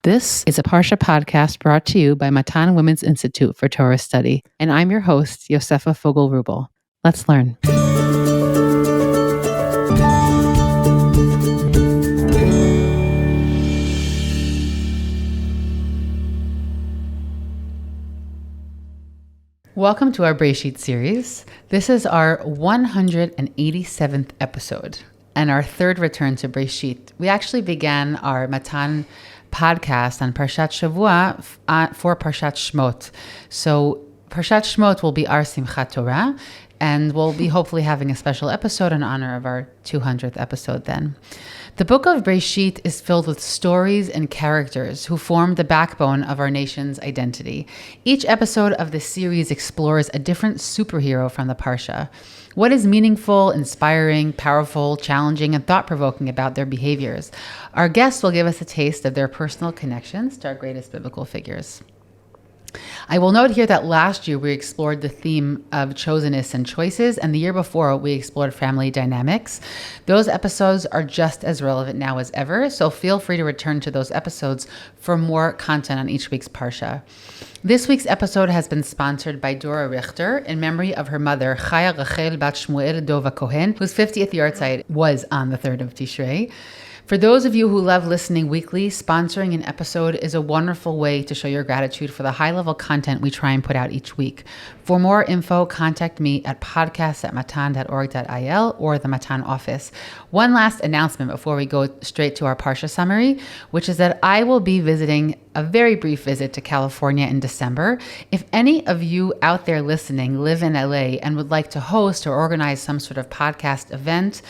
This is a Parsha podcast brought to you by Matan Women's Institute for Torah Study, and I'm your host, Yosefa Fogel-Rubel. Let's learn. Welcome to our Breishit Series. This is our 187th episode and our third return to Breishit. We actually began our Matan podcast on Parshat Shavua for Parshat Shmot. So Parshat Shmot will be our Simchat Torah, and we'll be hopefully having a special episode in honor of our 200th episode then. The book of Breishit is filled with stories and characters who form the backbone of our nation's identity. Each episode of this series explores a different superhero from the parsha. What is meaningful, inspiring, powerful, challenging, and thought-provoking about their behaviors? Our guests will give us a taste of their personal connections to our greatest biblical figures. I will note here that last year we explored the theme of chosenness and choices, and the year before we explored family dynamics. Those episodes are just as relevant now as ever, so feel free to return to those episodes for more content on each week's parsha. This week's episode has been sponsored by Dora Richter in memory of her mother, Chaya Rachel Bat Shmuel Dova Cohen, whose 50th yahrzeit was on the 3rd of Tishrei. For those of you who love listening weekly, sponsoring an episode is a wonderful way to show your gratitude for the high-level content we try and put out each week. For more info, contact me at podcast@matan.org.il or the Matan office. One last announcement before we go straight to our Parsha summary, which is that I will be visiting a very brief visit to California in December. If any of you out there listening live in LA and would like to host or organize some sort of podcast event,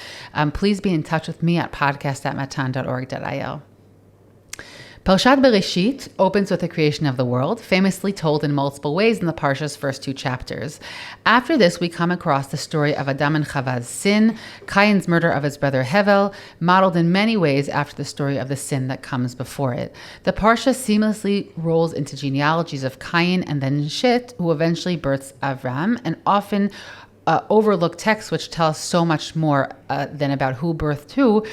please be in touch with me at podcast@matan.org.il. Parshat Breishit opens with the creation of the world, famously told in multiple ways in the Parsha's first 2 chapters. After this, we come across the story of Adam and Chava's sin, Cain's murder of his brother Hevel, modeled in many ways after the story of the sin that comes before it. The Parsha seamlessly rolls into genealogies of Cain and then Shit, who eventually births Avram, and often overlooked texts which tell us so much more than about who birthed who,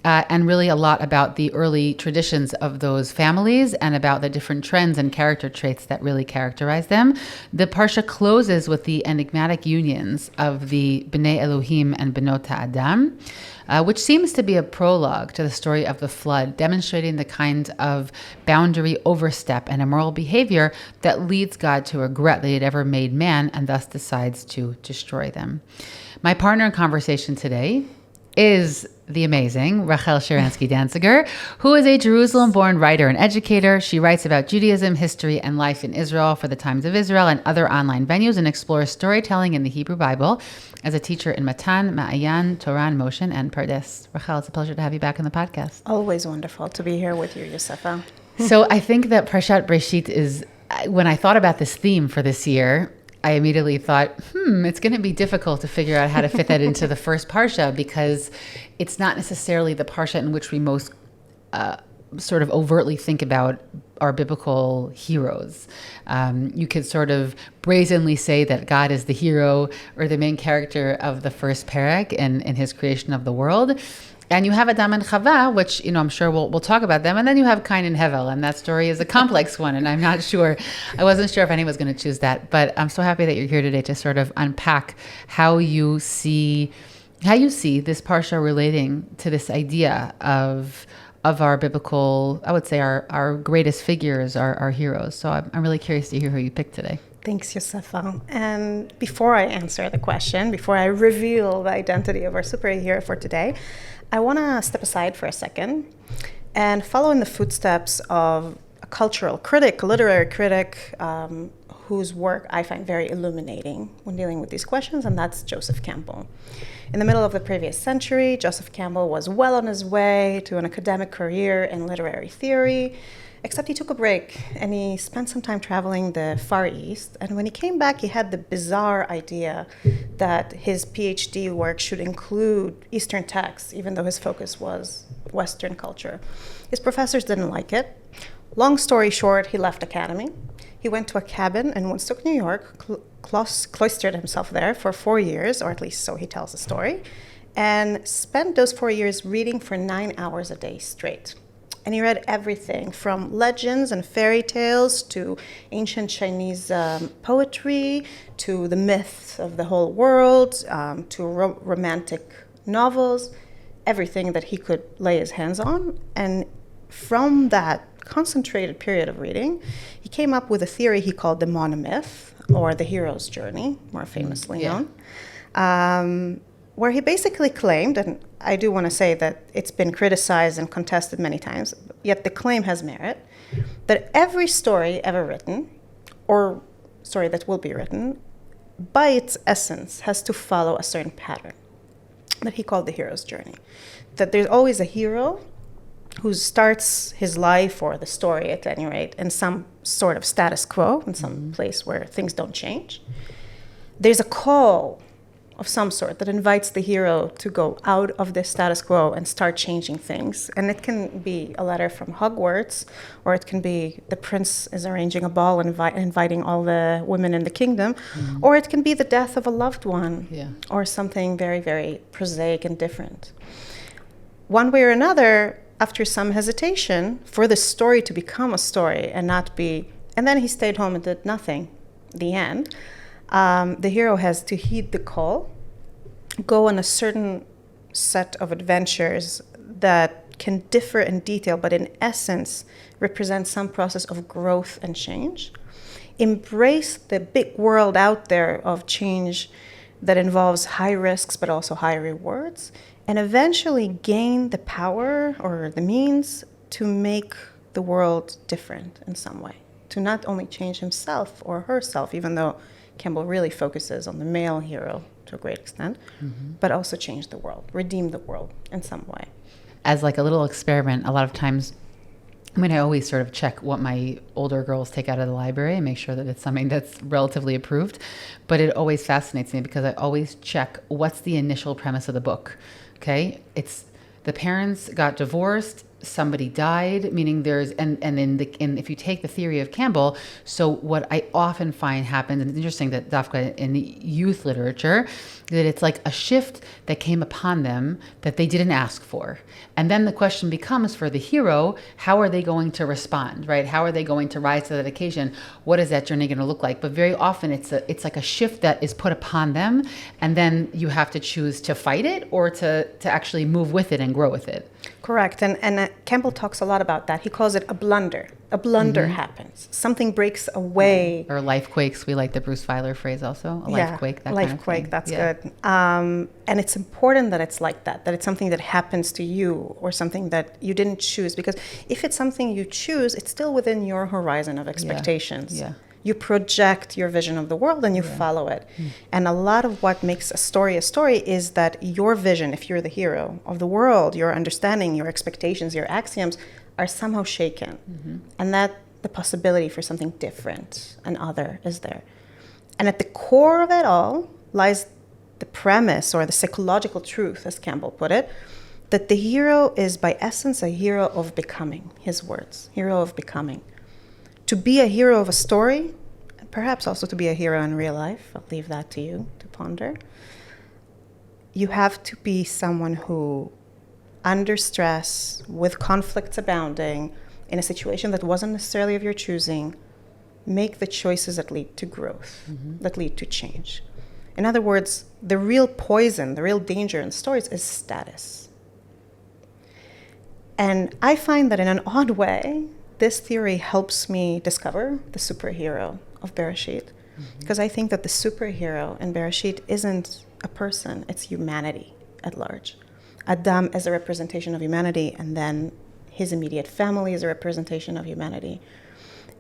and really a lot about the early traditions of those families and about the different trends and character traits that really characterize them. The Parsha closes with the enigmatic unions of the Bnei Elohim and Benot HaAdam, which seems to be a prologue to the story of the flood, demonstrating the kind of boundary overstep and immoral behavior that leads God to regret that he had ever made man and thus decides to destroy them. My partner in conversation today is the amazing Rachel Sharansky Danziger, who is a Jerusalem-born writer and educator. She writes about Judaism, history, and life in Israel for the Times of Israel and other online venues, and explores storytelling in the Hebrew Bible as a teacher in Matan, Ma'ayan, Torah in Motion, and Pardes. Rachel, it's a pleasure to have you back on the podcast. Always wonderful to be here with you, Yosefa. So I think that Parshat Breishit is, when I thought about this theme for this year, I immediately thought, it's going to be difficult to figure out how to fit that into the first parsha, because it's not necessarily the parsha in which we most sort of overtly think about our biblical heroes. You could sort of brazenly say that God is the hero or the main character of the first parak in his creation of the world. And you have Adam and Chava, which, I'm sure we'll talk about them. And then you have Cain and Hevel, and that story is a complex one. And I wasn't sure if anyone was going to choose that. But I'm so happy that you're here today to sort of unpack how you see this parsha relating to this idea of our biblical, I would say our greatest figures, our heroes. So I'm really curious to hear who you picked today. Thanks, Yosefa. And before I answer the question, before I reveal the identity of our superhero for today, I want to step aside for a second and follow in the footsteps of a cultural critic, a literary critic, whose work I find very illuminating when dealing with these questions, and that's Joseph Campbell. In the middle of the previous century, Joseph Campbell was well on his way to an academic career in literary theory, except he took a break and he spent some time traveling the Far East. And when he came back, he had the bizarre idea that his PhD work should include Eastern texts, even though his focus was Western culture. His professors didn't like it. Long story short, he left academy. He went to a cabin in Woodstock, New York, cloistered himself there for 4 years, or at least so he tells the story, and spent those 4 years reading for 9 hours a day straight. And he read everything from legends and fairy tales to ancient Chinese poetry to the myths of the whole world, to romantic novels, everything that he could lay his hands on. And from that concentrated period of reading, he came up with a theory he called the monomyth, or the hero's journey, more famously known, where he basically claimed, and I do want to say that it's been criticized and contested many times, yet the claim has merit, that every story ever written, or story that will be written, by its essence has to follow a certain pattern that he called the hero's journey. That there's always a hero who starts his life, or the story at any rate, in some sort of status quo, in some place where things don't change. There's a call of some sort that invites the hero to go out of this status quo and start changing things. And it can be a letter from Hogwarts, or it can be the prince is arranging a ball and inviting all the women in the kingdom, or it can be the death of a loved one, or something very, very prosaic and different. One way or another, after some hesitation, for the story to become a story and not be, and then he stayed home and did nothing, the end, the hero has to heed the call, go on a certain set of adventures that can differ in detail, but in essence represent some process of growth and change. Embrace the big world out there of change that involves high risks but also high rewards, and eventually gain the power or the means to make the world different in some way, to not only change himself or herself, even though Campbell really focuses on the male hero to a great extent, but also change the world, redeem the world in some way. As like a little experiment, a lot of times, I mean, I always sort of check what my older girls take out of the library and make sure that it's something that's relatively approved. But it always fascinates me because I always check what's the initial premise of the book. Okay, it's the parents got divorced, somebody died, meaning there's, and if you take the theory of Campbell, so what I often find happens, and it's interesting that Dafka in the youth literature, that it's like a shift that came upon them that they didn't ask for. And then the question becomes for the hero, how are they going to respond, right? How are they going to rise to that occasion? What is that journey going to look like? But very often it's like a shift that is put upon them, and then you have to choose to fight it or to actually move with it and grow with it. Correct. And Campbell talks a lot about that. He calls it a blunder. A blunder happens. Something breaks away. Or life quakes. We like the Bruce Feiler phrase also. A life quake. That life kind of quake. Thing. That's good. And it's important that it's like that it's something that happens to you or something that you didn't choose. Because if it's something you choose, it's still within your horizon of expectations. Yeah. You project your vision of the world and you follow it. And a lot of what makes a story is that your vision, if you're the hero of the world, your understanding, your expectations, your axioms are somehow shaken. And that the possibility for something different and other is there. And at the core of it all lies the premise or the psychological truth, as Campbell put it, that the hero is by essence a hero of becoming, his words, hero of becoming. To be a hero of a story, and perhaps also to be a hero in real life, I'll leave that to you to ponder, you have to be someone who, under stress, with conflicts abounding, in a situation that wasn't necessarily of your choosing, make the choices that lead to growth, that lead to change. In other words, the real poison, the real danger in stories is status. And I find that in an odd way, this theory helps me discover the superhero of Breishit, because I think that the superhero in Breishit isn't a person, it's humanity at large. Adam is a representation of humanity, and then his immediate family is a representation of humanity.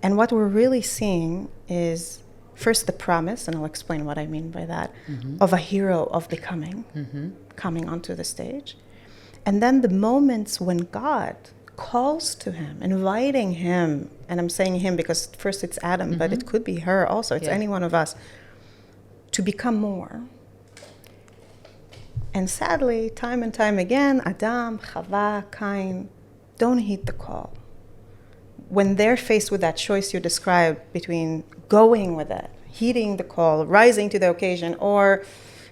And what we're really seeing is first the promise, and I'll explain what I mean by that, of a hero of becoming, coming onto the stage. And then the moments when God calls to him, inviting him, and I'm saying him because first it's Adam, but it could be her also, it's any one of us, to become more. And sadly, time and time again, Adam, Chava, Cain, don't heed the call. When they're faced with that choice you described between going with it, heeding the call, rising to the occasion, or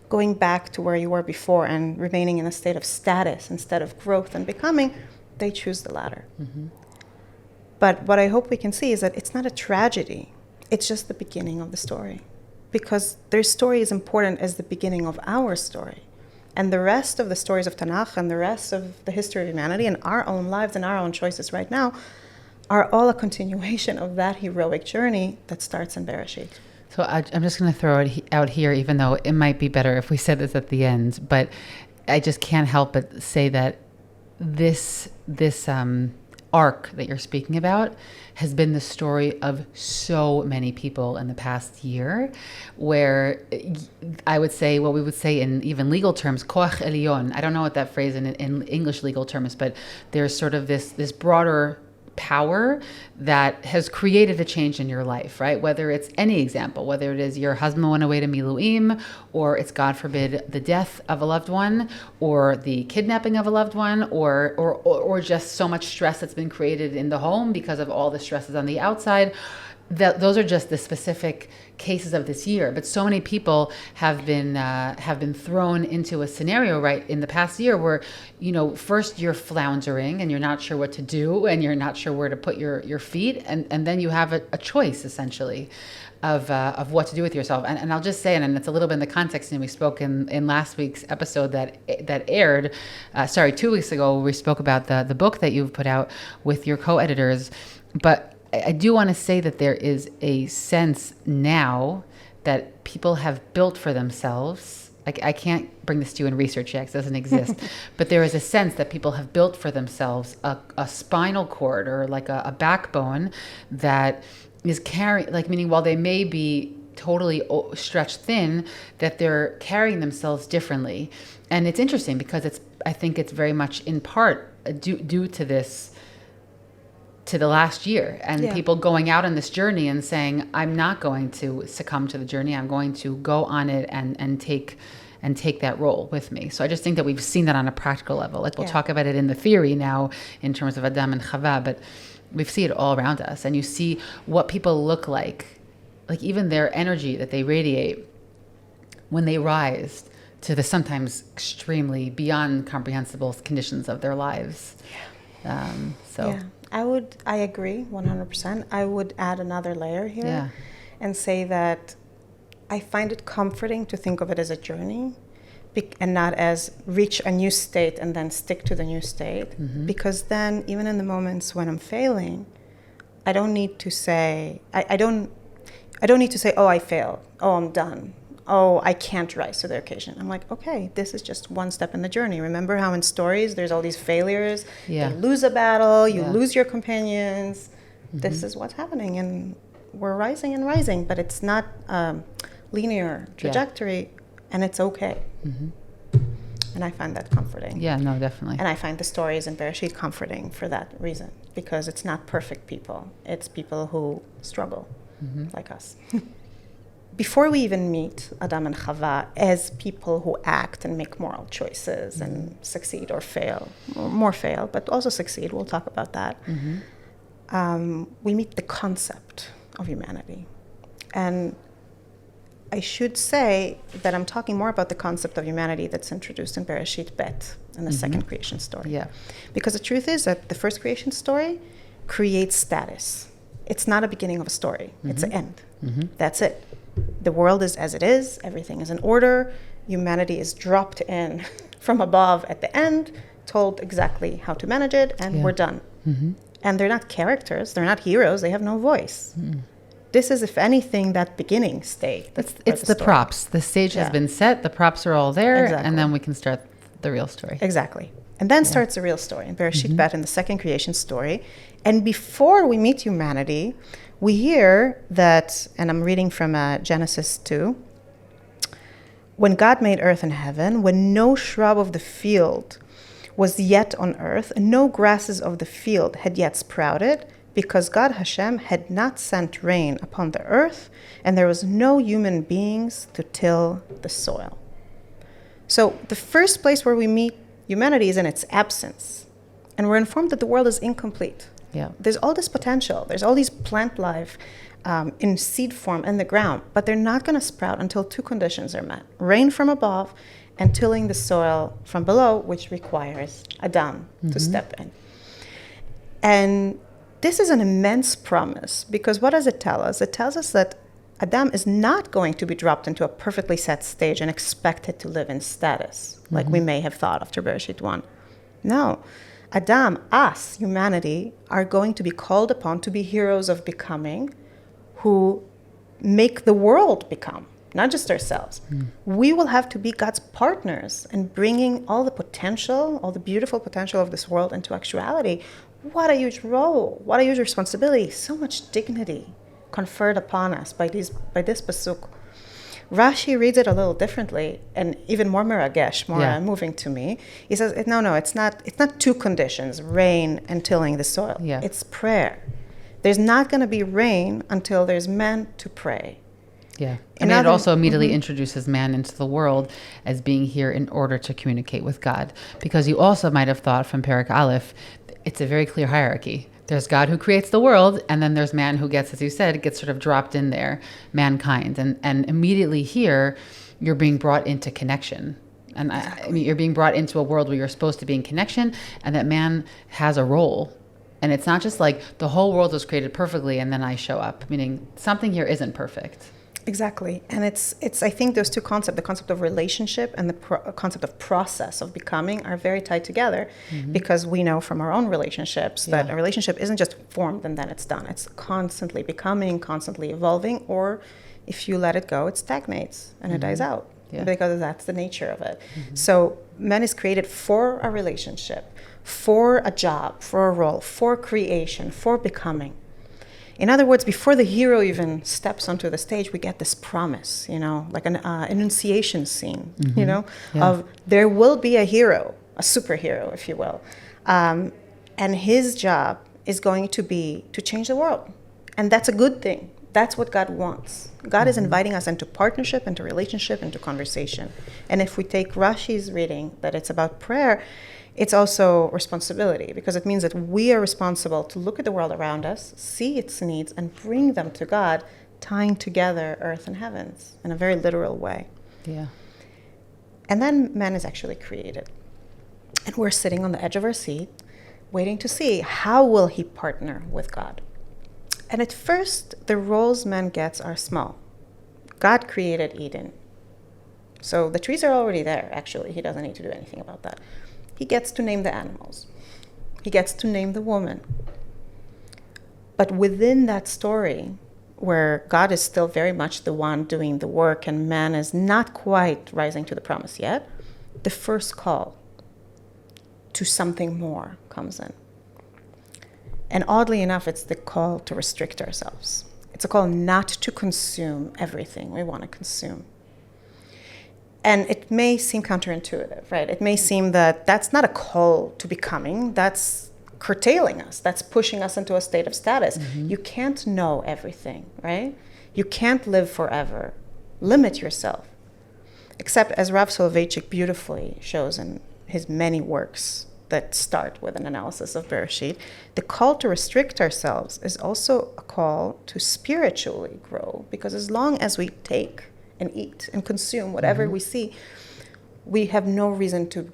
going back to where you were before and remaining in a state of status instead of growth and becoming, they choose the latter. But what I hope we can see is that it's not a tragedy. It's just the beginning of the story. Because their story is important as the beginning of our story. And the rest of the stories of Tanakh and the rest of the history of humanity and our own lives and our own choices right now are all a continuation of that heroic journey that starts in Bereshit. So I'm just going to throw it out here, even though it might be better if we said this at the end, but I just can't help but say that this arc that you're speaking about has been the story of so many people in the past year, where I would say what we would say in even legal terms, koach elyon. I don't know what that phrase in English legal terms, but there's sort of this broader power that has created a change in your life, right? Whether it's any example, whether it is your husband went away to Miluim, or it's, God forbid, the death of a loved one, or the kidnapping of a loved one, or just so much stress that's been created in the home because of all the stresses on the outside. Those are just the specific cases of this year, but so many people have been thrown into a scenario right in the past year where, first you're floundering and you're not sure what to do and you're not sure where to put your feet, and then you have a choice essentially of what to do with yourself. And I'll just say, and it's a little bit in the context, and we spoke in last week's episode that aired, 2 weeks ago, we spoke about the book that you've put out with your co-editors, but I do want to say that there is a sense now that people have built for themselves. I can't bring this to you in research yet, 'cause it doesn't exist, but there is a sense that people have built for themselves a spinal cord or like a backbone that is carrying, meaning while they may be totally stretched thin, that they're carrying themselves differently. And it's interesting because I think it's very much in part due to this, to the last year, and people going out on this journey and saying, I'm not going to succumb to the journey. I'm going to go on it and take that role with me. So I just think that we've seen that on a practical level. We'll talk about it in the theory now in terms of Adam and Chava, but we see it all around us. And you see what people look like even their energy that they radiate when they rise to the sometimes extremely beyond comprehensible conditions of their lives. I agree 100%. I would add another layer here and say that I find it comforting to think of it as a journey and not as reach a new state and then stick to the new state. Because then even in the moments when I'm failing, I don't need to say, I don't need to say, oh, I failed. Oh, I'm done. Oh, I can't rise to the occasion. I'm like, okay, this is just one step in the journey. Remember how in stories there's all these failures? You lose a battle, you lose your companions. This is what's happening, and we're rising and rising, but it's not a linear trajectory, and it's okay. And I find that comforting. Yeah, no, definitely. And I find the stories in Bereshit comforting for that reason, because it's not perfect people. It's people who struggle, like us. Before we even meet Adam and Chava as people who act and make moral choices and succeed or fail, or more fail, but also succeed, we'll talk about that, we meet the concept of humanity. And I should say that I'm talking more about the concept of humanity that's introduced in Bereshit Bet, in the second creation story. Yeah. Because the truth is that the first creation story creates status. It's not a beginning of a story. It's an end. That's it. The world is as it is. Everything is in order. Humanity is dropped in from above at the end, told exactly how to manage it, and we're done. And they're not characters. They're not heroes. They have no voice. This is, if anything, that beginning state. It's the props. The stage has been set. The props are all there. And then we can start the real story. Exactly. And then starts the real story in Bereshit Bet, in the second creation story. And before we meet humanity, we hear that, and I'm reading from Genesis 2, when God made earth and heaven, when no shrub of the field was yet on earth, and no grasses of the field had yet sprouted, because God Hashem had not sent rain upon the earth, and there was no human beings to till the soil. So the first place where we meet humanity is in its absence. And we're informed that the world is incomplete. Yeah. There's all this potential. There's all these plant life in seed form in the ground, but they're not going to sprout until two conditions are met. Rain from above and tilling the soil from below, which requires Adam to step in. And this is an immense promise, because what does it tell us? It tells us that Adam is not going to be dropped into a perfectly set stage and expected to live in status, like we may have thought after Breishit 1. No. Adam, us, humanity, are going to be called upon to be heroes of becoming, who make the world become, not just ourselves. We will have to be God's partners in bringing all the potential, all the beautiful potential of this world into actuality. What a huge role, what a huge responsibility, so much dignity conferred upon us by this pasuk. Rashi reads it a little differently, and even more meragesh, more moving to me. He says, no, it's not two conditions, rain and tilling the soil. Yeah. It's prayer. There's not going to be rain until there's man to pray. Yeah. It also immediately introduces man into the world as being here in order to communicate with God. Because you also might have thought from Perek Aleph, it's a very clear hierarchy. There's God who creates the world, and then there's man who gets, as you said, gets sort of dropped in there, mankind. And immediately here, you're being brought into connection. And I mean, you're being brought into a world where you're supposed to be in connection, and that man has a role. And it's not just like the whole world was created perfectly and then I show up, meaning something here isn't perfect. Exactly. And it's I think those two concepts, the concept of relationship and the concept of process of becoming, are very tied together, because we know from our own relationships that a relationship isn't just formed and then it's done. It's constantly becoming, constantly evolving, or if you let it go, it stagnates and it dies out, because that's the nature of it. So man is created for a relationship, for a job, for a role, for creation, for becoming. In other words, before the hero even steps onto the stage, we get this promise, like an enunciation scene, of there will be a hero, a superhero, if you will. And his job is going to be to change the world. And that's a good thing. That's what God wants. God is inviting us into partnership, into relationship, into conversation. And if we take Rashi's reading that it's about prayer, it's also responsibility, because it means that we are responsible to look at the world around us, see its needs, and bring them to God, tying together earth and heavens in a very literal way. Yeah. And then man is actually created. And we're sitting on the edge of our seat, waiting to see how will he partner with God. And at first, the roles man gets are small. God created Eden. So the trees are already there, actually. He doesn't need to do anything about that. He gets to name the animals. He gets to name the woman. But within that story, where God is still very much the one doing the work and man is not quite rising to the promise yet, the first call to something more comes in. And oddly enough, it's the call to restrict ourselves. It's a call not to consume everything we want to consume. And it may seem counterintuitive, right? It may seem that that's not a call to becoming, that's curtailing us, that's pushing us into a state of status. You can't know everything, right? You can't live forever. Limit yourself. Except, as Rav Soloveitchik beautifully shows in his many works that start with an analysis of Bereshit, the call to restrict ourselves is also a call to spiritually grow, because as long as we take and eat and consume whatever we see, we have no reason to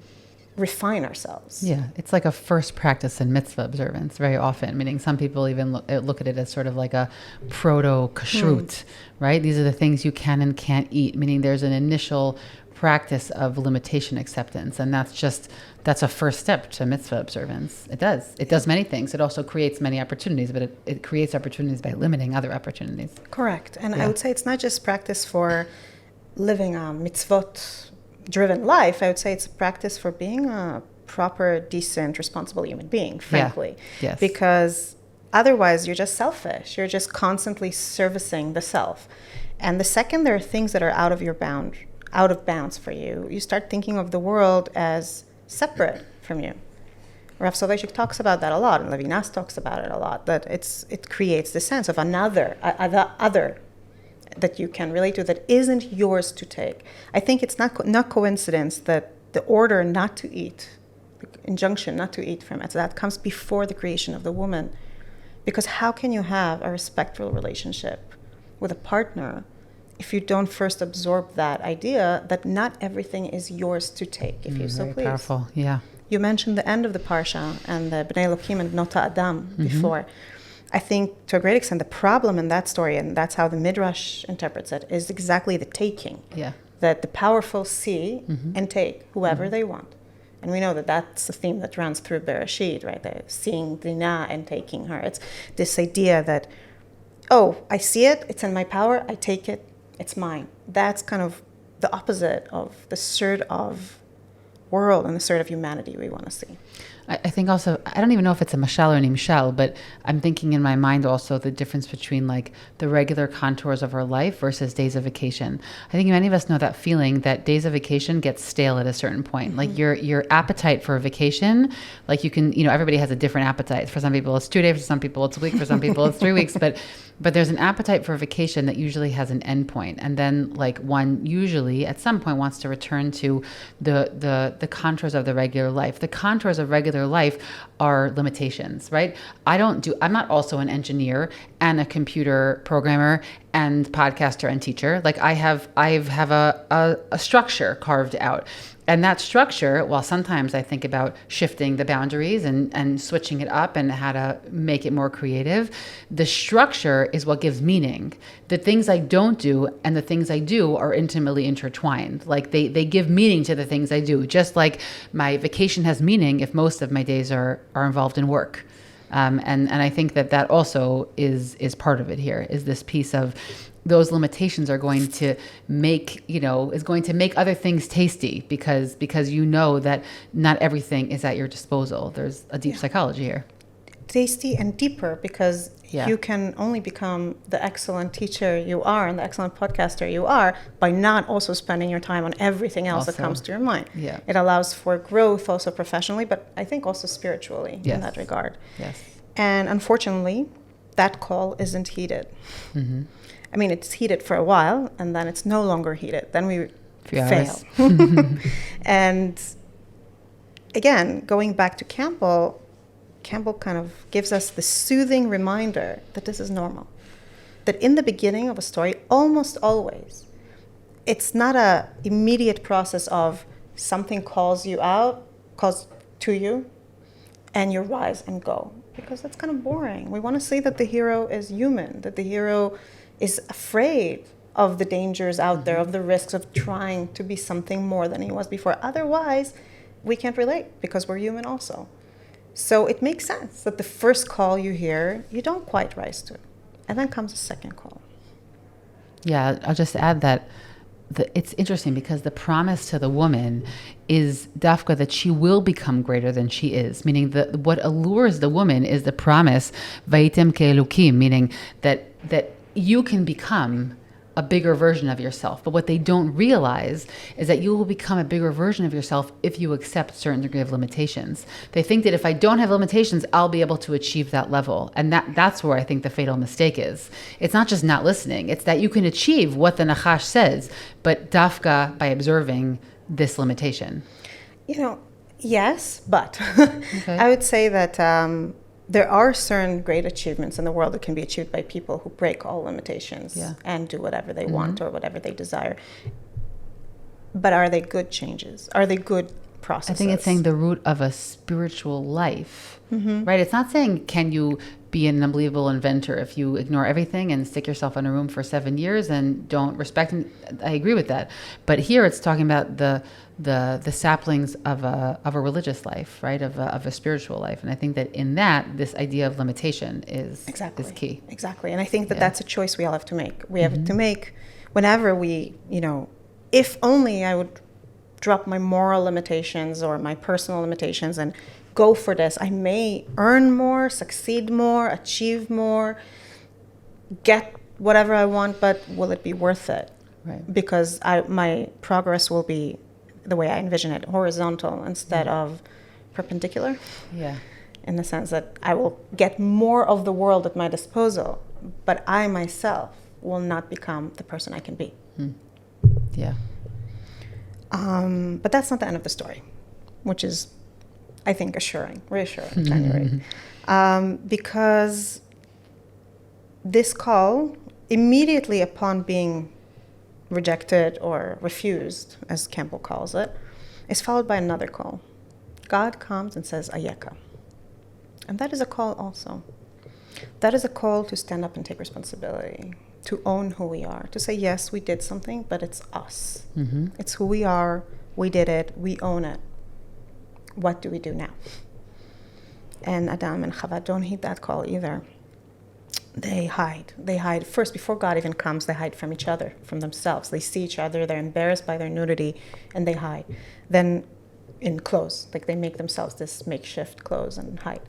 refine ourselves. Yeah, it's like a first practice in mitzvah observance very often, meaning some people even look at it as sort of like a proto-kashrut, right? These are the things you can and can't eat, meaning there's an initial practice of limitation acceptance, and that's a first step to mitzvah observance. It does many things. It also creates many opportunities, but it creates opportunities by limiting other opportunities. Correct. And I would say it's not just practice for living a mitzvot driven life. I would say it's a practice for being a proper, decent, responsible human being, frankly. Yes. Because otherwise you're just selfish. You're just constantly servicing the self. And the second there are things that are out of bounds for you, you start thinking of the world as separate from you. Rav Soloveitchik talks about that a lot, and Levinas talks about it a lot, that it creates the sense of another, other that you can relate to that isn't yours to take. I think it's not coincidence that the order not to eat, the injunction not to eat from it, that comes before the creation of the woman. Because how can you have a respectful relationship with a partner if you don't first absorb that idea that not everything is yours to take, if you so please? Very powerful, yeah. You mentioned the end of the parsha and the Bnei Elohim and Nota Adam before. I think to a great extent the problem in that story, and that's how the Midrash interprets it, is exactly the taking. Yeah. That the powerful see and take whoever they want. And we know that that's the theme that runs through Bereshit, right? The seeing Dinah and taking her. It's this idea that, oh, I see it, it's in my power, I take it, it's mine. That's kind of the opposite of the sort of world and the sort of humanity we want to see. I think also, I don't even know if it's a mashal or an imshal, but I'm thinking in my mind also the difference between like the regular contours of our life versus days of vacation. I think many of us know that feeling that days of vacation get stale at a certain point. Like your appetite for a vacation, like you can, everybody has a different appetite. For some people it's 2 days, for some people it's a week, for some people it's 3 weeks, but there's an appetite for a vacation that usually has an end point. And then like one usually at some point wants to return to the contours of the regular life. The contours of regular life are limitations, right? I'm not also an engineer and a computer programmer and podcaster and teacher. Like I have a structure carved out. And that structure, while sometimes I think about shifting the boundaries and switching it up and how to make it more creative, the structure is what gives meaning. The things I don't do and the things I do are intimately intertwined. Like they give meaning to the things I do, just like my vacation has meaning if most of my days are involved in work. And I think that also is part of it here, is this piece of those limitations are going to make, is going to make other things tasty because that not everything is at your disposal. There's a deep psychology here. Tasty and deeper because you can only become the excellent teacher you are and the excellent podcaster you are by not also spending your time on everything else that comes to your mind. Yeah. It allows for growth also professionally, but I think also spiritually in that regard. Yes. And unfortunately, that call isn't heeded. Mm-hmm. I mean, it's heated for a while, and then it's no longer heated. Then we fail. And again, going back to Campbell kind of gives us the soothing reminder that this is normal. That in the beginning of a story, almost always, it's not a immediate process of something calls to you, and you rise and go. Because that's kind of boring. We want to see that the hero is human, that the hero is afraid of the dangers out there, of the risks of trying to be something more than he was before. Otherwise, we can't relate because we're human also. So it makes sense that the first call you hear, you don't quite rise to. And then comes a second call. Yeah, I'll just add that it's interesting because the promise to the woman is dafka that she will become greater than she is, meaning that what allures the woman is the promise, vaitem ke'elukim, meaning that you can become a bigger version of yourself. But what they don't realize is that you will become a bigger version of yourself if you accept a certain degree of limitations. They think that if I don't have limitations, I'll be able to achieve that level. And that's where I think the fatal mistake is. It's not just not listening. It's that you can achieve what the Nachash says, but dafka by observing this limitation. Yes, but okay. I would say that there are certain great achievements in the world that can be achieved by people who break all limitations and do whatever they want or whatever they desire. But are they good changes? Are they good processes? I think it's saying the root of a spiritual life, right? It's not saying, can you be an unbelievable inventor if you ignore everything and stick yourself in a room for 7 years and don't respect? I agree with that. But here it's talking about the saplings of a religious life, right? Of a spiritual life. And I think that in that, this idea of limitation is key. Exactly. And I think that that's a choice we all have to make. We have to make whenever we, if only I would drop my moral limitations or my personal limitations and go for this, I may earn more, succeed more, achieve more, get whatever I want, but will it be worth it? Right. Because my progress will be, the way I envision it, horizontal instead of perpendicular. Yeah. In the sense that I will get more of the world at my disposal, but I myself will not become the person I can be. Yeah. But that's not the end of the story, which is, I think, reassuring, January. Because this call, immediately upon being rejected or refused, as Campbell calls it, is followed by another call. God comes and says, Ayeka. And that is a call also. That is a call to stand up and take responsibility, to own who we are, to say, yes, we did something, but it's us. Mm-hmm. It's who we are. We did it. We own it. What do we do now? And Adam and Chava don't heed that call either. They hide. They hide. First, before God even comes, they hide from each other, from themselves. They see each other. They're embarrassed by their nudity, and they hide. Then in clothes, like they make themselves this makeshift clothes and hide.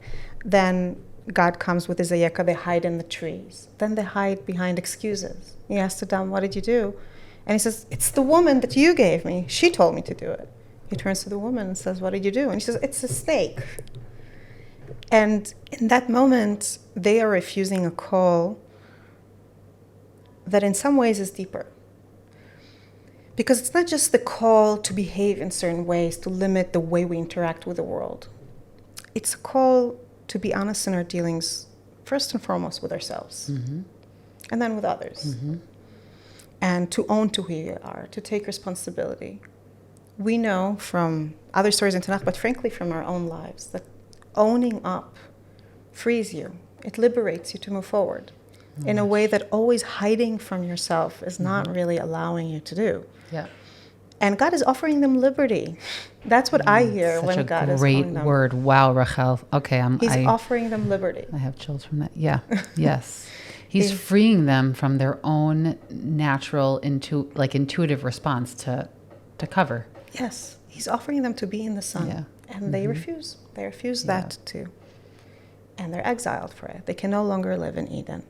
Then God comes with his Ayeka. They hide in the trees. Then they hide behind excuses. He asks Adam, what did you do? And he says, it's the woman that you gave me. She told me to do it. He turns to the woman and says, what did you do? And she says, it's a snake. And in that moment, they are refusing a call that in some ways is deeper. Because it's not just the call to behave in certain ways, to limit the way we interact with the world. It's a call to be honest in our dealings, first and foremost with ourselves, Mm-hmm. and then with others. Mm-hmm. And to own to who we are, to take responsibility. We know from other stories in Tanakh, but frankly from our own lives, that owning up frees you. It liberates you to move forward in a way that always hiding from yourself is not really allowing you to do. Yeah. And God is offering them liberty. That's what I hear Such when a God is great calling them. word. Wow, Rachel. Okay, He's offering them liberty. I have chills from that. Yeah. Yes. He's freeing them from their own natural intuitive response to cover. Yes, he's offering them to be in the sun. Yeah. And they refuse. They refuse that too. And they're exiled for it. They can no longer live in Eden.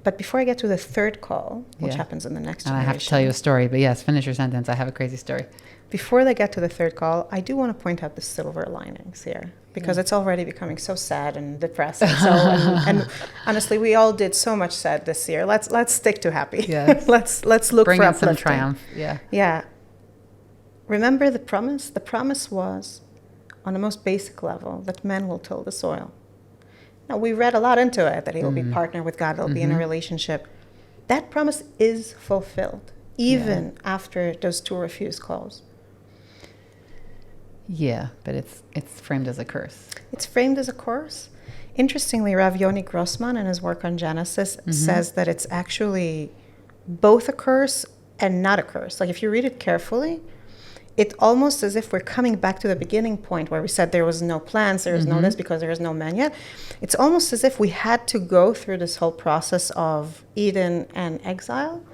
But before I get to the third call, which happens in the next And generation. I have to tell you a story, but yes, finish your sentence. I have a crazy story. Before they get to the third call, I do want to point out the silver linings here, because it's already becoming so sad and depressing. And honestly, we all did so much sad this year. Let's stick to happy. Yes. let's look Bring for in some uplifting. triumph. Yeah. Yeah. Remember the promise? The promise was, on the most basic level, that men will till the soil. Now, we read a lot into it, that he will be partnered with God, they'll be in a relationship. That promise is fulfilled, even after those two refused calls. Yeah, but it's framed as a curse. It's framed as a curse. Interestingly, Rav Yoni Grossman, in his work on Genesis, says that it's actually both a curse and not a curse. Like, if you read it carefully, it's almost as if we're coming back to the beginning point where we said there was no plans, there was no this, because there is no man yet. It's almost as if we had to go through this whole process of Eden and exile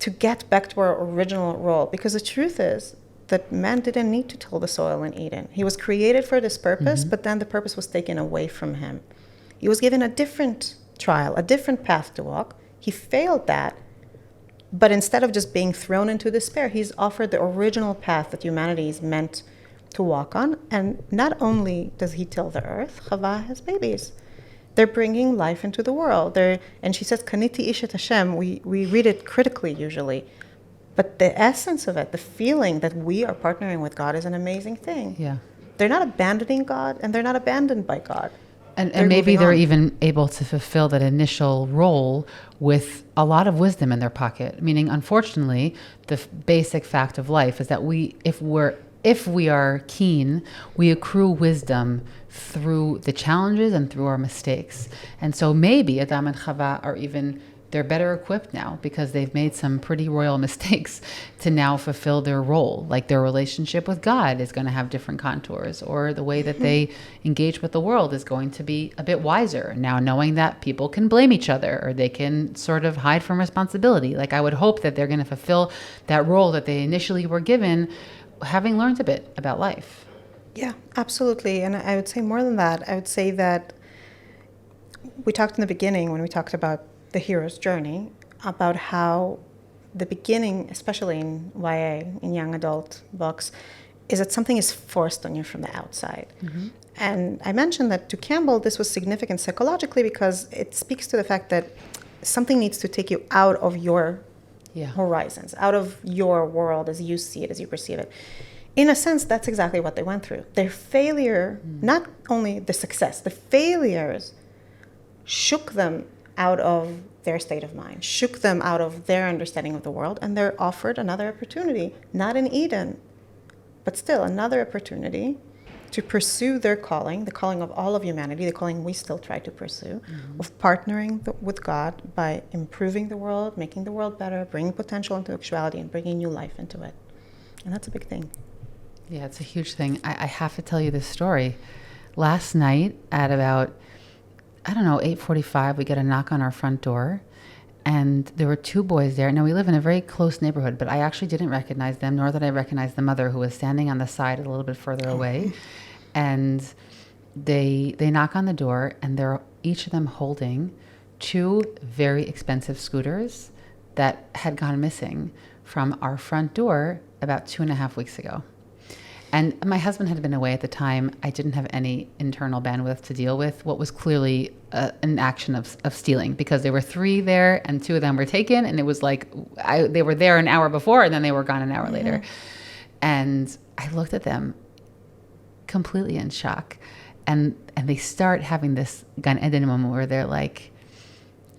to get back to our original role. Because the truth is that man didn't need to till the soil in Eden. He was created for this purpose, but then the purpose was taken away from him. He was given a different trial, a different path to walk. He failed that. But instead of just being thrown into despair, he's offered the original path that humanity is meant to walk on. And not only does he till the earth, Chava has babies. They're bringing life into the world. And she says, Kaniti Ishet Hashem. We read it critically usually. But the essence of it, the feeling that we are partnering with God, is an amazing thing. Yeah. They're not abandoning God, and they're not abandoned by God. And maybe they're even able to fulfill that initial role with a lot of wisdom in their pocket. Meaning, unfortunately, the basic fact of life is that if we are keen, we accrue wisdom through the challenges and through our mistakes. And so maybe Adam and Chava they're better equipped now because they've made some pretty royal mistakes to now fulfill their role. Like their relationship with God is going to have different contours, or the way that they engage with the world is going to be a bit wiser now, knowing that people can blame each other or they can sort of hide from responsibility. Like I would hope that they're going to fulfill that role that they initially were given, having learned a bit about life. Yeah, absolutely. And I would say more than that. I would say that we talked in the beginning when we talked about the hero's journey, about how the beginning, especially in YA, in young adult books, is that something is forced on you from the outside. And I mentioned that to Campbell, this was significant psychologically because it speaks to the fact that something needs to take you out of your horizons, out of your world as you see it, as you perceive it. In a sense, that's exactly what they went through. Their failure, not only the success, the failures shook them out of their state of mind, shook them out of their understanding of the world, and they're offered another opportunity, not in Eden, but still another opportunity to pursue their calling, the calling of all of humanity, the calling we still try to pursue, of partnering with God by improving the world, making the world better, bringing potential into actuality, and bringing new life into it. And that's a big thing. Yeah, it's a huge thing. I have to tell you this story. Last night at about, 8:45, we get a knock on our front door. And there were two boys there. Now, we live in a very close neighborhood, but I actually didn't recognize them, nor did I recognize the mother, who was standing on the side a little bit further away. And they knock on the door, and they're each of them holding two very expensive scooters that had gone missing from our front door about 2.5 weeks ago. And my husband had been away at the time. I didn't have any internal bandwidth to deal with what was clearly an action of stealing, because there were three there and two of them were taken. And it was like they were there an hour before and then they were gone an hour later. And I looked at them completely in shock. And they start having this Gan Eden moment where they're like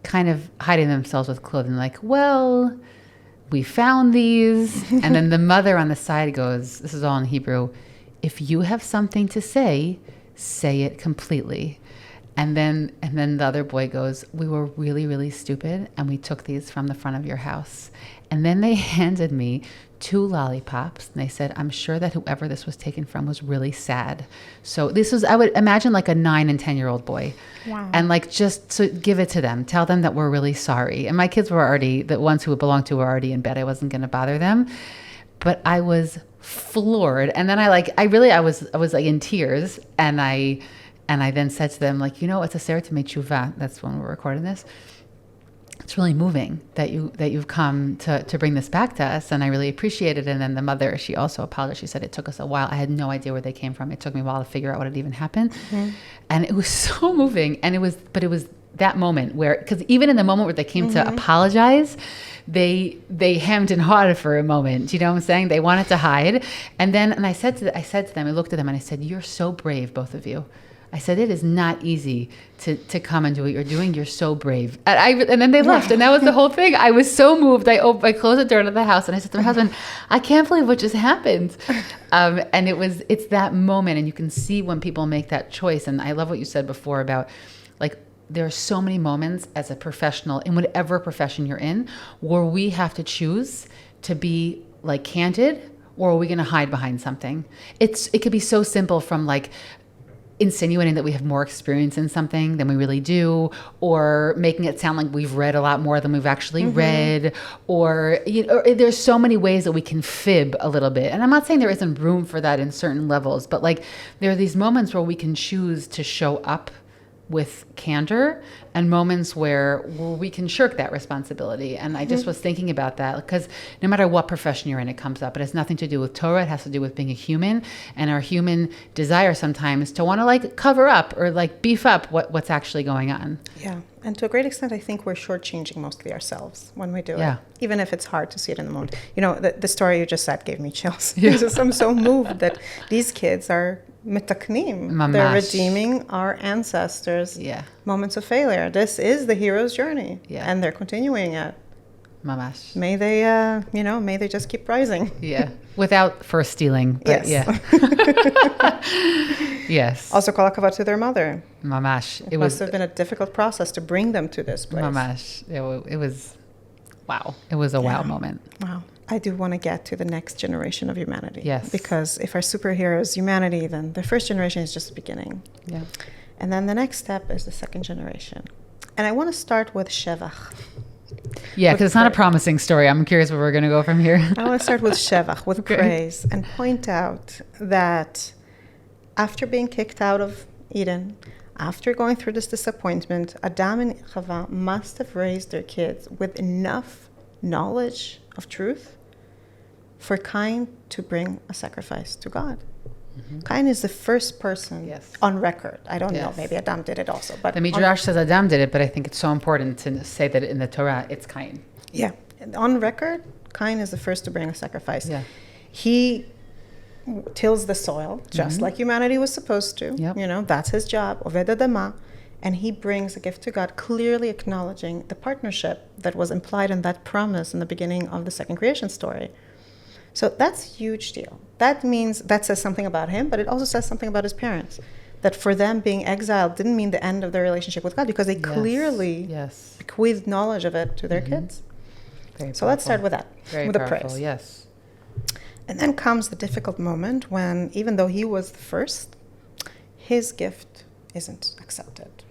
kind of hiding themselves with clothing, like, well, we found these. And then the mother on the side goes, this is all in Hebrew, if you have something to say it completely. And then the other boy goes, we were really, really stupid, and we took these from the front of your house. And then they handed me 2 lollipops, and they said, I'm sure that whoever this was taken from was really sad. So this was, I would imagine, like a 9 and 10-year-old boy. Wow. And like, just to give it to them, tell them that we're really sorry. And my kids were already, the ones who it belonged to were already in bed. I wasn't going to bother them, but I was floored. And then I was like in tears, and I then said to them, like, it's a Seder to make tshuva. That's when we're recording this. It's really moving that you've come to bring this back to us, and I really appreciate it. And then the mother, she also apologized. She said it took us a while. I had no idea where they came from. It took me a while to figure out what had even happened, and it was so moving. And it was that moment where, because even in the moment where they came to apologize, they hemmed and hawed for a moment. You know what I'm saying? They wanted to hide, and I said to them, I looked at them and I said, "You're so brave, both of you." I said, it is not easy to come and do what you're doing. You're so brave. And then they left, and that was the whole thing. I was so moved. I closed the door to the house, and I said to my husband, I can't believe what just happened. And it's that moment, and you can see when people make that choice. And I love what you said before about, like, there are so many moments as a professional, in whatever profession you're in, where we have to choose to be like candid, or are we going to hide behind something? It could be so simple, from like insinuating that we have more experience in something than we really do, or making it sound like we've read a lot more than we've actually read, or there's so many ways that we can fib a little bit. And I'm not saying there isn't room for that in certain levels, but like, there are these moments where we can choose to show up with candor, and moments where we can shirk that responsibility. And I just was thinking about that, because no matter what profession you're in, it comes up. It has nothing to do with Torah. It has to do with being a human, and our human desire sometimes to want to like cover up or like beef up what's actually going on. Yeah. And to a great extent, I think we're shortchanging mostly ourselves when we do it, even if it's hard to see it in the moment. The story you just said gave me chills. I'm so moved that these kids are mitaknim. Mamash. They're redeeming our ancestors' moments of failure. This is the hero's journey, and they're continuing it. Mamash. May they, may they just keep rising. Yeah, without first stealing. But Yes. Also, kol hakavod to their mother. Mamash. It must have been a difficult process to bring them to this place. Mamash. It was, wow. It was a wow moment. Wow. I do want to get to the next generation of humanity. Yes. Because if our superhero is humanity, then the first generation is just the beginning. Yeah. And then the next step is the second generation. And I want to start with Shevach. Yeah, because it's not a promising story. I'm curious where we're going to go from here. I want to start with Shevach, with praise, and point out that after being kicked out of Eden, after going through this disappointment, Adam and Chava must have raised their kids with enough knowledge of truth for Cain to bring a sacrifice to God. Cain is the first person on record. I don't know, maybe Adam did it also. But the Midrash says Adam did it, but I think it's so important to say that in the Torah, it's Cain. Yeah. On record, Cain is the first to bring a sacrifice. Yeah. He tills the soil, just like humanity was supposed to. Yep. That's his job. Oved Adama. And he brings a gift to God, clearly acknowledging the partnership that was implied in that promise in the beginning of the second creation story. So that's a huge deal. That means, that says something about him, but it also says something about his parents. That for them, being exiled didn't mean the end of their relationship with God, because they clearly bequeathed knowledge of it to their kids. So let's start with that, with the praise. Yes. And then comes the difficult moment when, even though he was the first, his gift isn't accepted.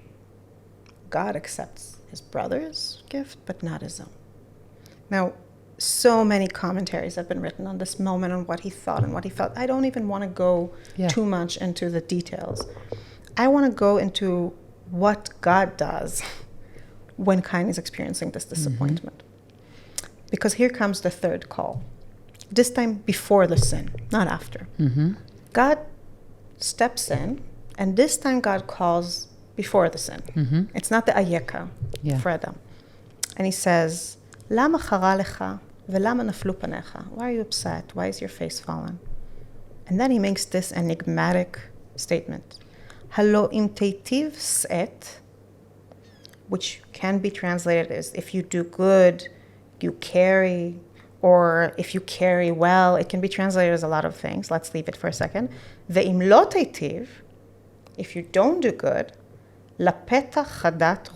God accepts his brother's gift, but not his own. Now, so many commentaries have been written on this moment, on what he thought and what he felt. I don't even want to go too much into the details. I want to go into what God does when Cain is experiencing this disappointment. Because here comes the third call. This time before the sin, not after. God steps in, and this time God calls before the sin. It's not the ayeka for Adam. And he says, Lama chara lecha velama naflu panecha? Why are you upset? Why is your face fallen? And then he makes this enigmatic statement. Halo im teitiv s'et, which can be translated as, if you do good, you carry, or if you carry well. It can be translated as a lot of things. Let's leave it for a second. Ve'im lo teitiv, if you don't do good, lapeta chatat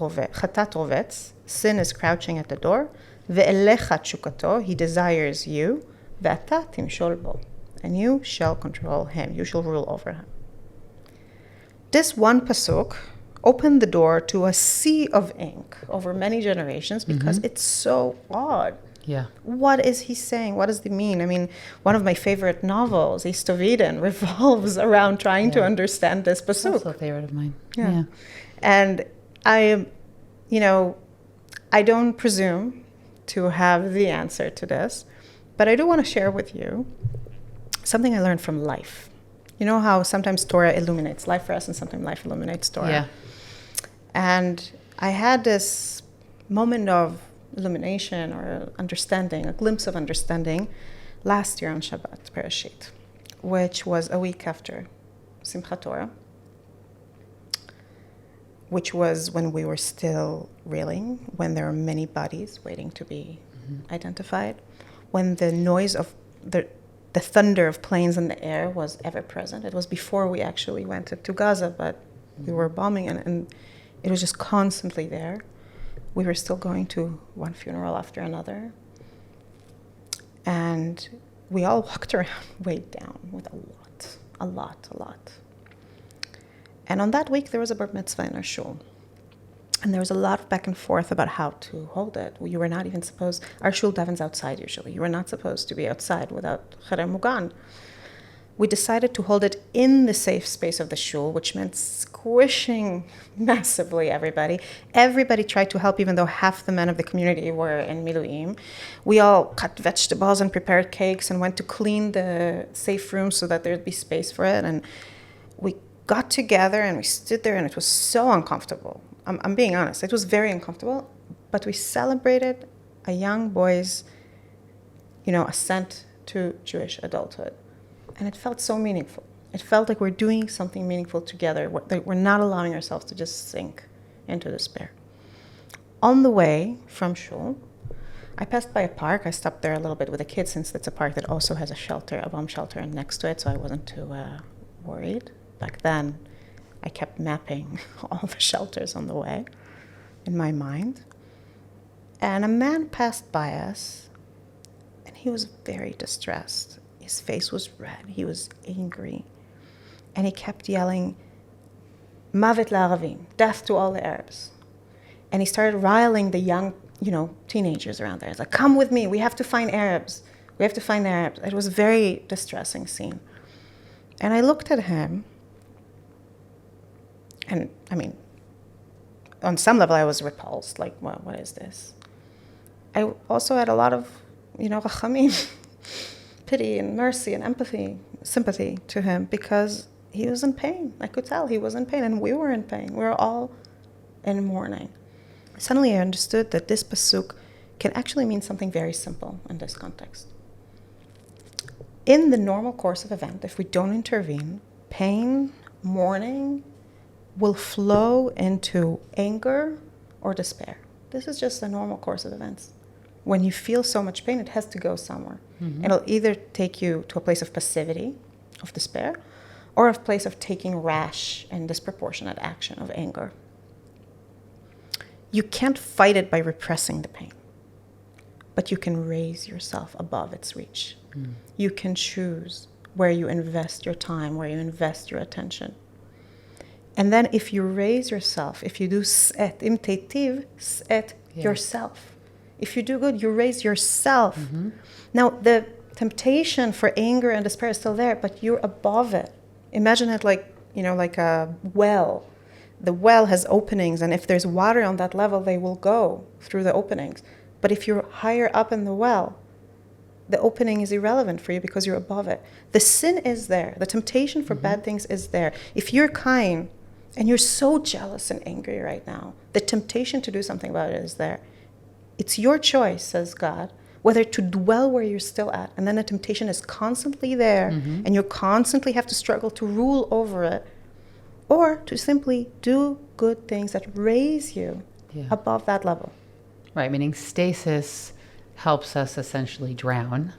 rovetz, sin is crouching at the door. Ve'elecha tshukato, he desires you. Ve'ata timshol bo, and you shall control him. You shall rule over him. This one pasuk opened the door to a sea of ink over many generations, because it's so odd. What is he saying? What does it mean? I mean, one of my favorite novels, East of Eden, revolves around trying to understand this pasuk. Also a favorite of mine. And I don't presume to have the answer to this, but I do want to share with you something I learned from life. You know how sometimes Torah illuminates life for us, and sometimes life illuminates Torah. And I had this moment of illumination or understanding, a glimpse of understanding, last year on Shabbat, Breishit, which was a week after Simchat Torah, which was when we were still reeling, when there were many bodies waiting to be identified, when the noise of the thunder of planes in the air was ever present. It was before we actually went to Gaza, but we were bombing, and it was just constantly there. We were still going to one funeral after another. And we all walked around weighed down with a lot. And on that week, there was a bar mitzvah in our shul. And there was a lot of back and forth about how to hold it. You were not even supposed, our shul davens outside usually. You were not supposed to be outside without cherem mugan. We decided to hold it in the safe space of the shul, which meant squishing massively everybody. Everybody tried to help, even though half the men of the community were in miluim. We all cut vegetables and prepared cakes and went to clean the safe room so that there'd be space for it. And we got together and we stood there, and it was so uncomfortable. I'm being honest. It was very uncomfortable, but we celebrated a young boy's, ascent to Jewish adulthood. And it felt so meaningful. It felt like we're doing something meaningful together. We're not allowing ourselves to just sink into despair. On the way from shul, I passed by a park. I stopped there a little bit with the kids, since it's a park that also has a shelter, a bomb shelter next to it, so I wasn't too worried. Back then, I kept mapping all the shelters on the way in my mind. And a man passed by us, and he was very distressed. His face was red. He was angry. And he kept yelling, Mavet la'Aravim, death to all the Arabs. And he started riling the young, teenagers around there. He's like, come with me. We have to find Arabs. We have to find the Arabs. It was a very distressing scene. And I looked at him. And, on some level, I was repulsed. Like, what is this? I also had a lot of, rachamim, pity and mercy and empathy, sympathy to him, because he was in pain. I could tell he was in pain, and we were in pain. We were all in mourning. Suddenly I understood that this pasuk can actually mean something very simple in this context. In the normal course of event, if we don't intervene, pain, mourning, will flow into anger or despair. This is just the normal course of events. when you feel so much pain, it has to go somewhere. It'll either take you to a place of passivity, of despair, or a place of taking rash and disproportionate action of anger. You can't fight it by repressing the pain, but you can raise yourself above its reach. You can choose where you invest your time, where you invest your attention. And then if you raise yourself, if you do s'et, imitative, s'et yourself. If you do good, you raise yourself. Now, the temptation for anger and despair is still there, but you're above it. Imagine it like, like a well. The well has openings, and if there's water on that level, they will go through the openings. But if you're higher up in the well, the opening is irrelevant for you because you're above it. The sin is there. The temptation for bad things is there. If you're kind and you're so jealous and angry right now, the temptation to do something about it is there. It's your choice, says God, whether to dwell where you're still at, and then the temptation is constantly there, and you constantly have to struggle to rule over it, or to simply do good things that raise you above that level. Right, meaning stasis helps us essentially drown,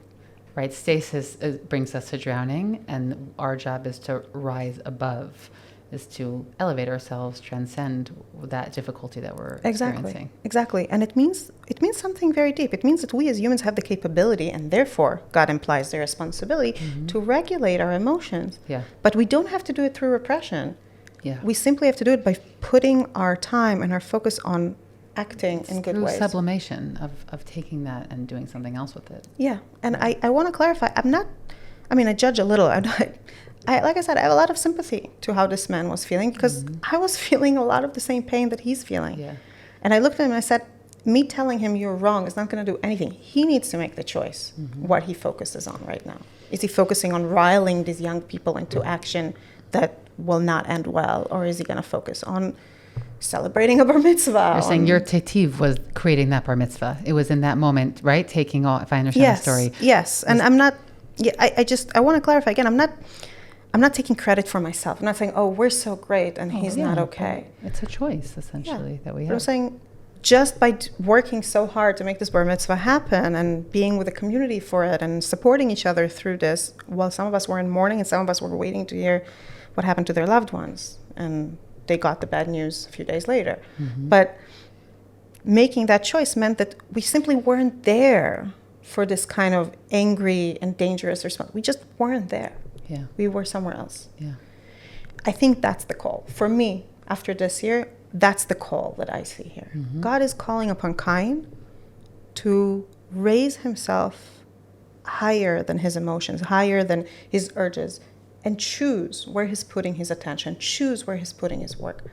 right? Stasis brings us to drowning, and our job is to rise above, is to elevate ourselves, transcend that difficulty that we're experiencing. Exactly. And it means something very deep. It means that we as humans have the capability, and therefore God implies the responsibility to regulate our emotions. Yeah. But we don't have to do it through repression. Yeah. We simply have to do it by putting our time and our focus on acting in good ways. Through sublimation of taking that and doing something else with it. Yeah. And I want to clarify, I judge a little. Like I said, I have a lot of sympathy to how this man was feeling, because I was feeling a lot of the same pain that he's feeling. Yeah. And I looked at him and I said, me telling him you're wrong is not going to do anything. He needs to make the choice what he focuses on right now. Is he focusing on riling these young people into action that will not end well? Or is he going to focus on celebrating a bar mitzvah? You're saying your tetiv was creating that bar mitzvah. It was in that moment, right? Taking all, if I understand the story. Yes. And I'm not, I want to clarify again, I'm not taking credit for myself. I'm not saying, oh, we're so great and he's not okay. It's a choice, essentially, that we have. But I'm saying just by working so hard to make this bar mitzvah happen and being with the community for it and supporting each other through this, while some of us were in mourning and some of us were waiting to hear what happened to their loved ones. And they got the bad news a few days later. But making that choice meant that we simply weren't there for this kind of angry and dangerous response. We just weren't there. Yeah. We were somewhere else. Yeah. I think that's the call. For me, after this year, that's the call that I see here. God is calling upon Cain to raise himself higher than his emotions, higher than his urges, and choose where he's putting his attention, choose where he's putting his work.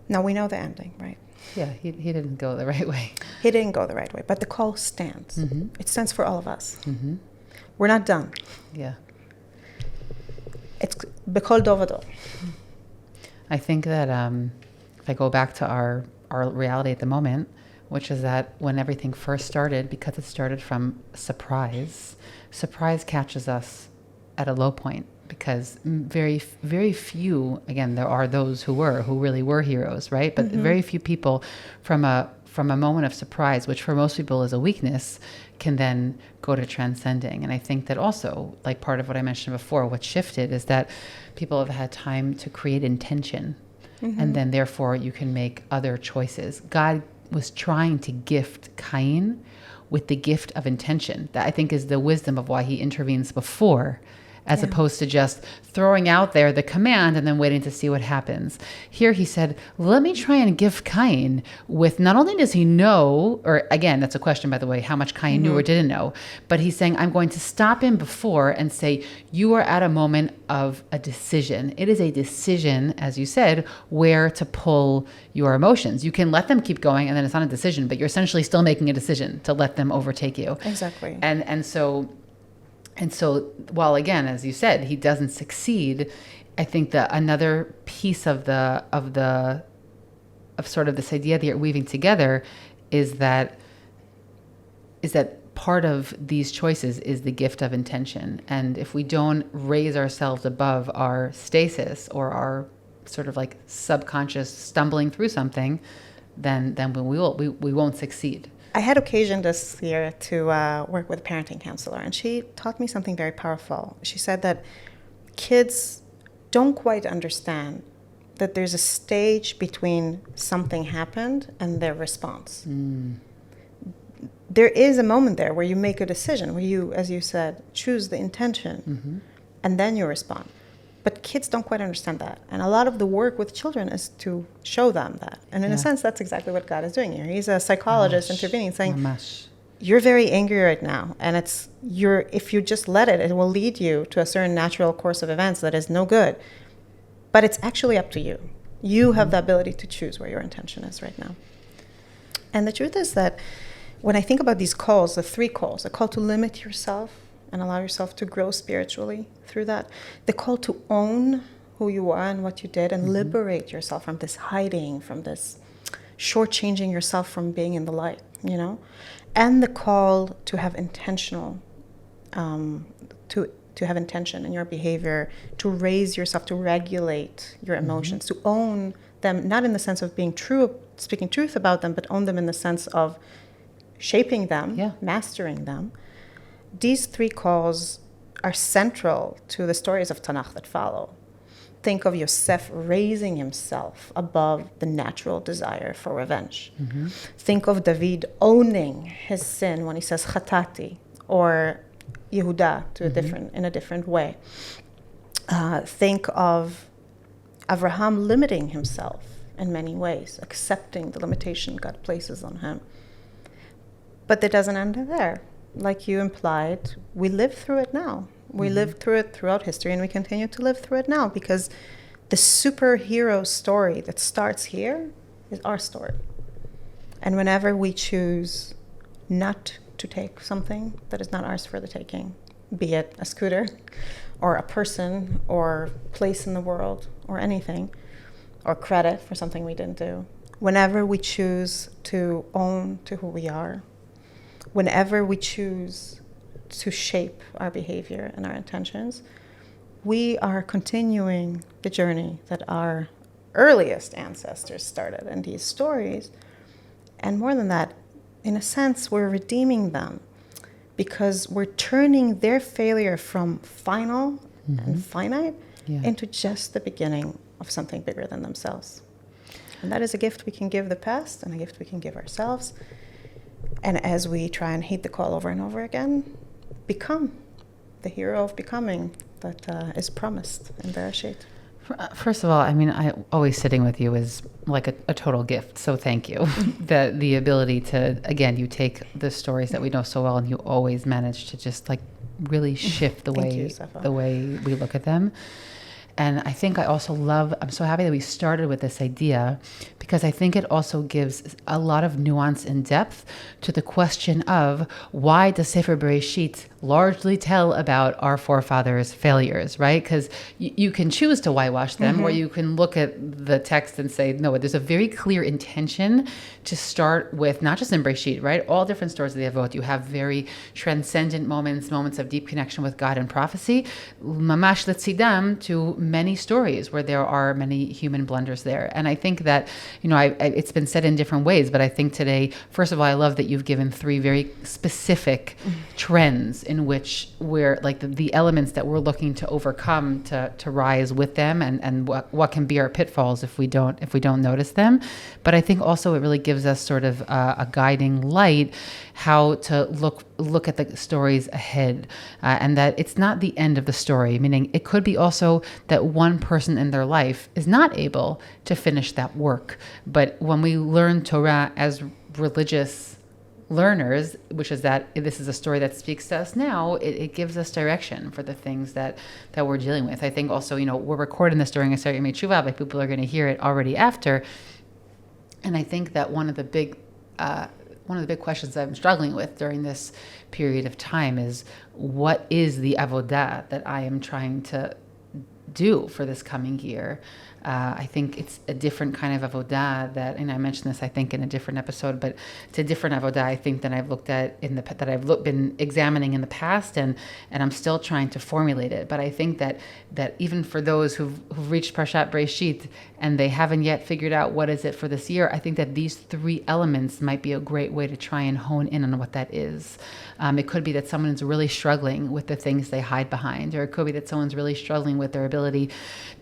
Now, we know the ending, right? Yeah, he didn't go the right way. He didn't go the right way, but the call stands. It stands for all of us. We're not done. Yeah. It's b'kol dov v'dov. I think that if I go back to our reality at the moment, which is that when everything first started, because it started from surprise catches us at a low point, because very, very few, again, there are those who really were heroes, right? But very few people from a moment of surprise, which for most people is a weakness, can then go to transcending. And I think that also, like part of what I mentioned before, what shifted is that people have had time to create intention, and then therefore you can make other choices. God was trying to gift Cain with the gift of intention. That I think is the wisdom of why he intervenes before, as opposed to just throwing out there the command and then waiting to see what happens. Here he said, let me try and gift Cain with, not only does he know, or again, that's a question, by the way, how much Cain knew or didn't know, but he's saying, I'm going to stop him before and say, you are at a moment of a decision. It is a decision, as you said, where to pull your emotions. You can let them keep going and then it's not a decision, but you're essentially still making a decision to let them overtake you. Exactly. And so, while again, as you said, he doesn't succeed, I think that another piece of sort of this idea that you're weaving together is that part of these choices is the gift of intention. And if we don't raise ourselves above our stasis or our sort of like subconscious stumbling through something, then we won't succeed. I had occasion this year to work with a parenting counselor, and she taught me something very powerful. She said that kids don't quite understand that there's a stage between something happened and their response. There is a moment there where you make a decision, where you, as you said, choose the intention, and then you respond. But kids don't quite understand that. And a lot of the work with children is to show them that. And in a sense, that's exactly what God is doing here. He's a psychologist intervening, saying, you're very angry right now. And if you just let it, it will lead you to a certain natural course of events that is no good. But it's actually up to you. You have the ability to choose where your intention is right now. And the truth is that when I think about these calls, the 3 calls, a call to limit yourself and allow yourself to grow spiritually through that, the call to own who you are and what you did and liberate yourself from this hiding, from this shortchanging yourself from being in the light, and the call to have intentional, to have intention in your behavior, to raise yourself, to regulate your emotions, to own them, not in the sense of being true, speaking truth about them, but own them in the sense of shaping them, mastering them. These 3 calls are central to the stories of Tanakh that follow. Think of Yosef raising himself above the natural desire for revenge. Think of David owning his sin when he says chatati, or Yehuda in a different way. Think of Avraham limiting himself in many ways, accepting the limitation God places on him. But it doesn't end there. Like you implied, we live through it now. We lived through it throughout history, and we continue to live through it now, because the superhero story that starts here is our story. And whenever we choose not to take something that is not ours for the taking, be it a scooter or a person or place in the world or anything, or credit for something we didn't do, whenever we choose to own to who we are, whenever we choose to shape our behavior and our intentions, we are continuing the journey that our earliest ancestors started in these stories. And more than that, in a sense, we're redeeming them, because we're turning their failure from final and finite into just the beginning of something bigger than themselves. And that is a gift we can give the past and a gift we can give ourselves. And as we try and heed the call over and over again, become the hero of becoming that is promised in Breishit. First of all, always sitting with you is like a total gift. So thank you. The ability to, again, you take the stories that we know so well and you always manage to just like really shift the way we look at them. And I think I'm so happy that we started with this idea, because I think it also gives a lot of nuance and depth to the question of why does Sefer Breishit largely tell about our forefathers' failures, right? Because you can choose to whitewash them, or you can look at the text and say, no, there's a very clear intention to start with, not just in Breishit, right? All different stories of the Avot. You have very transcendent moments of deep connection with God and prophecy, mamash letzidam, to many stories where there are many human blunders there. And I think that, it's been said in different ways, but I think today, first of all, I love that you've given 3 very specific trends in which we're like the elements that we're looking to overcome to rise with them, and what can be our pitfalls if we don't notice them. But I think also it really gives us sort of a guiding light how to look at the stories ahead, and that it's not the end of the story, meaning it could be also that one person in their life is not able to finish that work. But when we learn Torah as religious learners, which is that this is a story that speaks to us now, it gives us direction for the things that we're dealing with. I think also, we're recording this during a Aseret Yemei Teshuvah, but people are going to hear it already after. And I think that one of the big questions I'm struggling with during this period of time is, what is the avodah that I am trying to do for this coming year? I think it's a different kind of avodah that, and I mentioned this, I think, in a different episode, but it's a different avodah, I think, than I've looked at been examining in the past, and I'm still trying to formulate it. But I think that even for those who've reached Parshat Breishit and they haven't yet figured out what is it for this year, I think that these three elements might be a great way to try and hone in on what that is. It could be that someone is really struggling with the things they hide behind, or it could be that someone's really struggling with their ability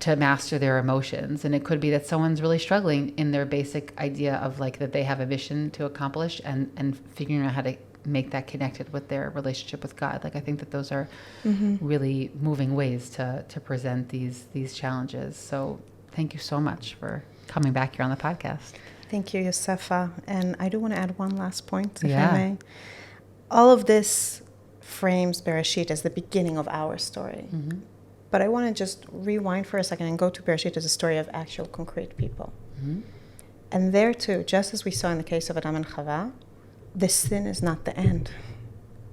to master their emotions. And it could be that someone's really struggling in their basic idea of like that they have a mission to accomplish and figuring out how to make that connected with their relationship with God. Like I think that those are really moving ways to present these challenges. So thank you so much for coming back here on the podcast. Thank you, Yosefa. And I do want to add one last point, if I may. All of this frames Bereshit as the beginning of our story. But I want to just rewind for a second and go to Bereshit as a story of actual concrete people. And there too, just as we saw in the case of Adam and Chava, the sin is not the end.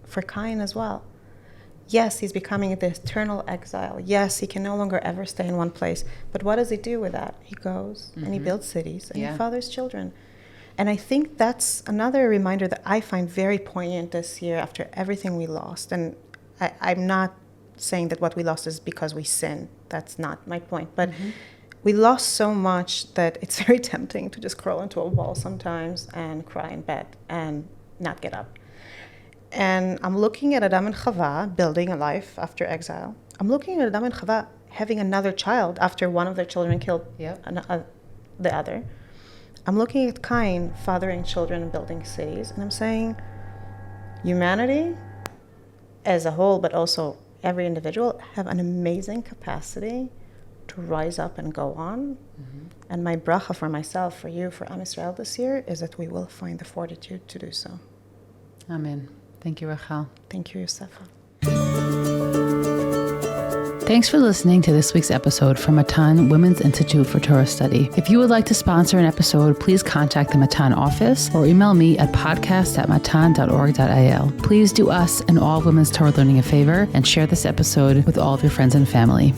For Cain as well. Yes, he's becoming the eternal exile. Yes, he can no longer ever stay in one place. But what does he do with that? He goes and he builds cities and he fathers children. And I think that's another reminder that I find very poignant this year after everything we lost. And I'm not saying that what we lost is because we sinned. That's not my point. But we lost so much that it's very tempting to just crawl into a wall sometimes and cry in bed and not get up. And I'm looking at Adam and Chava building a life after exile. I'm looking at Adam and Chava having another child after one of their children killed the other. I'm looking at Cain fathering children and building cities, and I'm saying humanity as a whole, but also every individual, have an amazing capacity to rise up and go on. And my bracha for myself, for you, for Am Yisrael this year is that we will find the fortitude to do so. Amen. Thank you, Rachel. Thank you, Yosefa. Thanks for listening to this week's episode from Matan Women's Institute for Torah Study. If you would like to sponsor an episode, please contact the Matan office or email me at podcast@matan.org.il. Please do us and all women's Torah learning a favor and share this episode with all of your friends and family.